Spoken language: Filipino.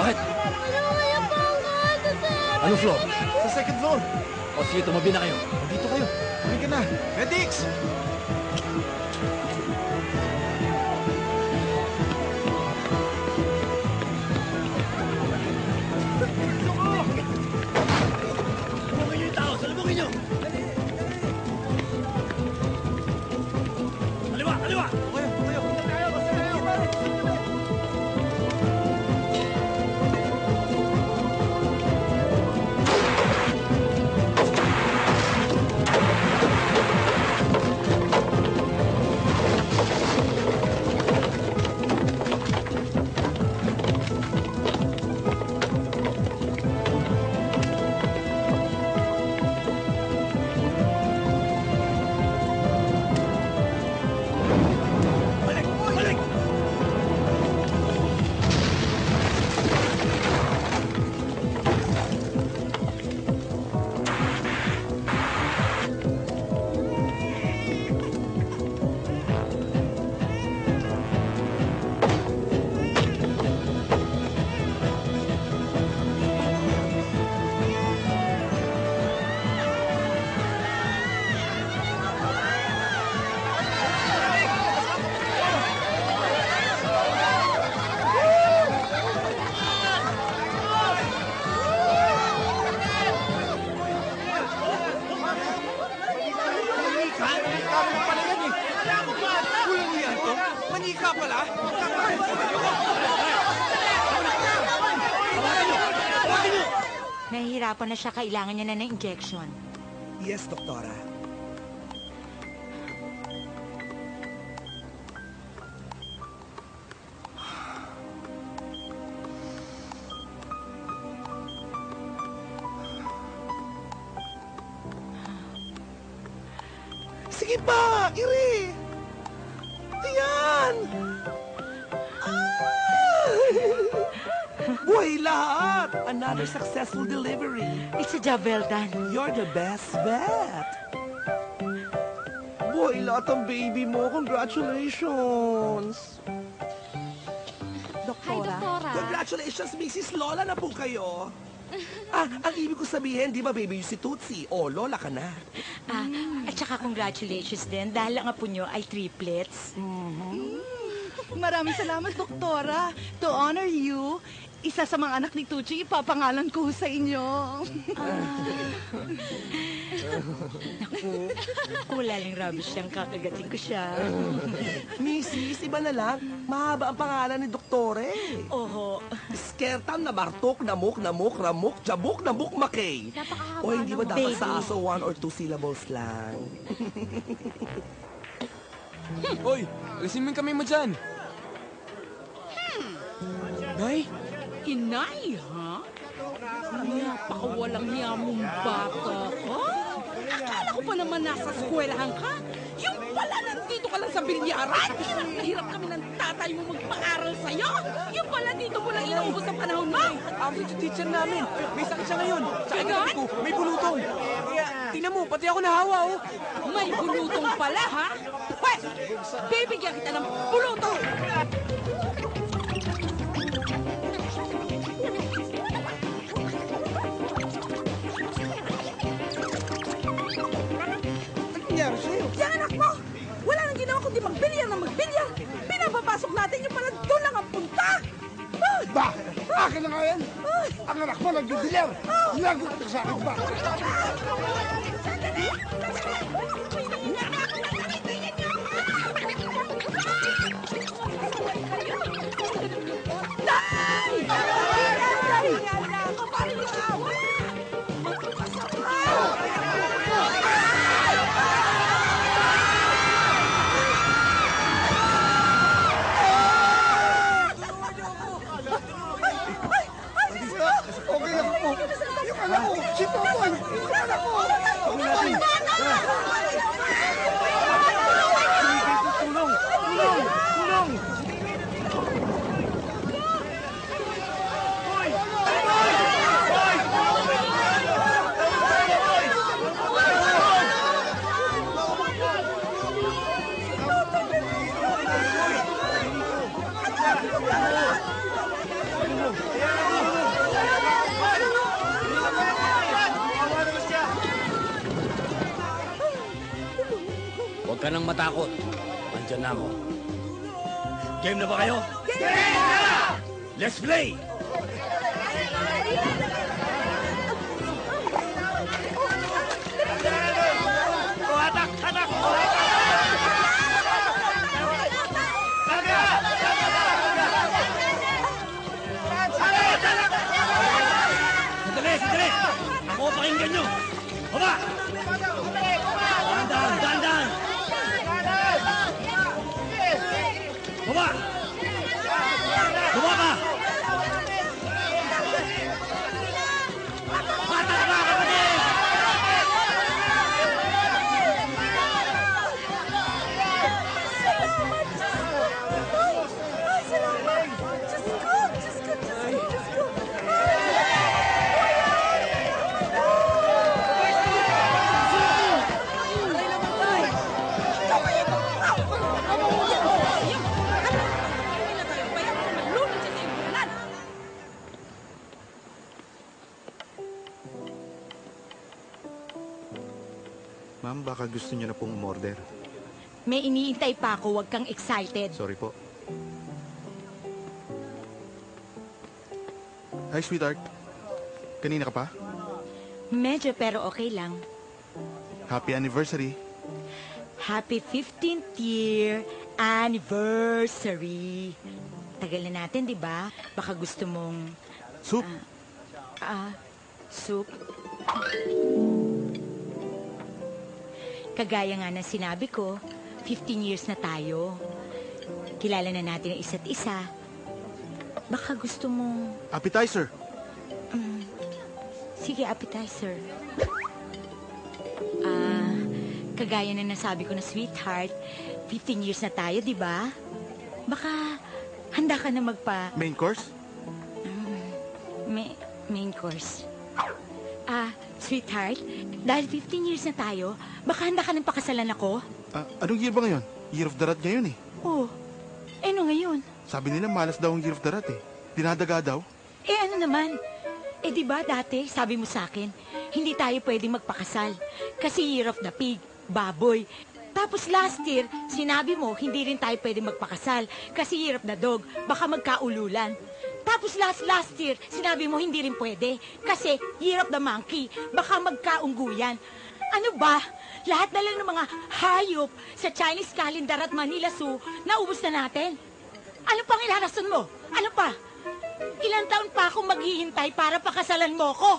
Bakit? Kaya pa ang kata sa... Anong floor? Sa second floor. O sige, tumabi na kayo. Dito kayo. Halika na. Medics! Salubungin niyo yung tao! Salubungin niyo! Kaliwa! Kaliwa! Kayo, kayo. Balik! Balik! Manika? Kami mo pala yan eh. Kulang yan to. Manika pala. Nahihirapan na siya, kailangan niya na ng injection. Yes, Doktora. Sige pa! Iri! Ayan! Buhay lahat! Another successful delivery. It's a job well done. You're the best vet. Buhay lahat ang baby mo. Congratulations. Hi, Doktora. Congratulations, Mrs. Lola na po kayo. Ang ibig ko sabihin, di ba baby si Tootsie? O, Lola ka na. At saka congratulations din dahil ang apo niyo ay triplets. Maraming salamat, Doktora. To honor you, isa sa mga anak ni Tucci, ipapangalan ko sa inyo. Kulaling rubbish lang kakagating ko siya. Mrs., iba na lang. Mahaba ang pangalan ni Doktore. Oho. Skertam na Bartok, Namuk, Namuk, Ramuk, Jabuk, Namuk, Makay. Napakahaba O hindi ba dapat Baby. sa aso 1 or 2 syllables lang? Hoy, alisin mo yung kamay mo dyan. Nay? Inay, ha? Napakawalang hiya mong bata ka. Akala ko pa naman nasa eskwelahan ka. Yung pala nandito ka lang sa bilyaran. Hirap na hirap kami ng tatay mo magpaaral sa'yo. Yung pala dito mo lang inuubos ang panahon mo. Average teacher namin. May sakit siya ngayon. Sa Ganon? anak ko, may bulutong. Kaya, tingnan mo, pati ako nahawa, oh. May bulutong pala, ha? Pwes, bibigyan kita ng bulutong. Anong nangyari sa'yo? Yung anak mo, wala nang ginawa kundi magbilyar na magbilyar. Pinapapasok natin yung pala doon lang ang punta. Ay! Ba! Akin na nga yan! Ang anak mo nagdidiler! Lagot ka sa akin ba? Okay lang po! Yung anak ko! Si Totoy! Yung anak ko! Tulong! Tulong! Tulong! ka nang matakot. Andyan na ako. Game na ba kayo? Game na! Let's play! Atak! Atak! Sandali! Sandali! Ako pakinggan nyo! Baba! Dahan-dahan! Dahan-dahan! Baba! Baba ka! Atak ka, kapatid! Ma'am, baka gusto niyo na pong umorder. May iniintay pa ako, huwag kang excited. Sorry po. Hi, sweetheart. Kanina ka pa? Medyo pero okay lang. Happy anniversary. Happy 15th year anniversary. Tagal na natin, di ba? Baka gusto mong Soup. soup. Kagaya nga ng sinabi ko, 15 years na tayo. Kilala na natin ang isa't isa. Baka gusto mong... Appetizer. Sige, appetizer. Kagaya na nasabi ko na sweetheart, 15 years na tayo, di ba? Baka handa ka na Main course? main course. Sweetheart, dahil 15 years na tayo, baka handa ka ng pakasalan ako? Anong year ba ngayon? Year of the Rat ngayon eh. Oh, ano ngayon? Sabi nila malas daw ang Year of the Rat eh. Dinadaga daw. Ano naman? Di ba dati, sabi mo sa akin, hindi tayo pwedeng magpakasal. Kasi Year of the Pig, baboy. Tapos last year, sinabi mo, hindi rin tayo pwedeng magpakasal. Kasi Year of the Dog, baka magkaululan. Tapos last year, sinabi mo hindi rin pwede. Kasi Year of the Monkey, baka magkaungguyan. Ano ba? Lahat na lang ng mga hayop sa Chinese calendar at Manila Zoo, naubos na natin. Ano pang ilarason mo? Ano pa? Ilang taon pa akong maghihintay para pakasalan mo ko?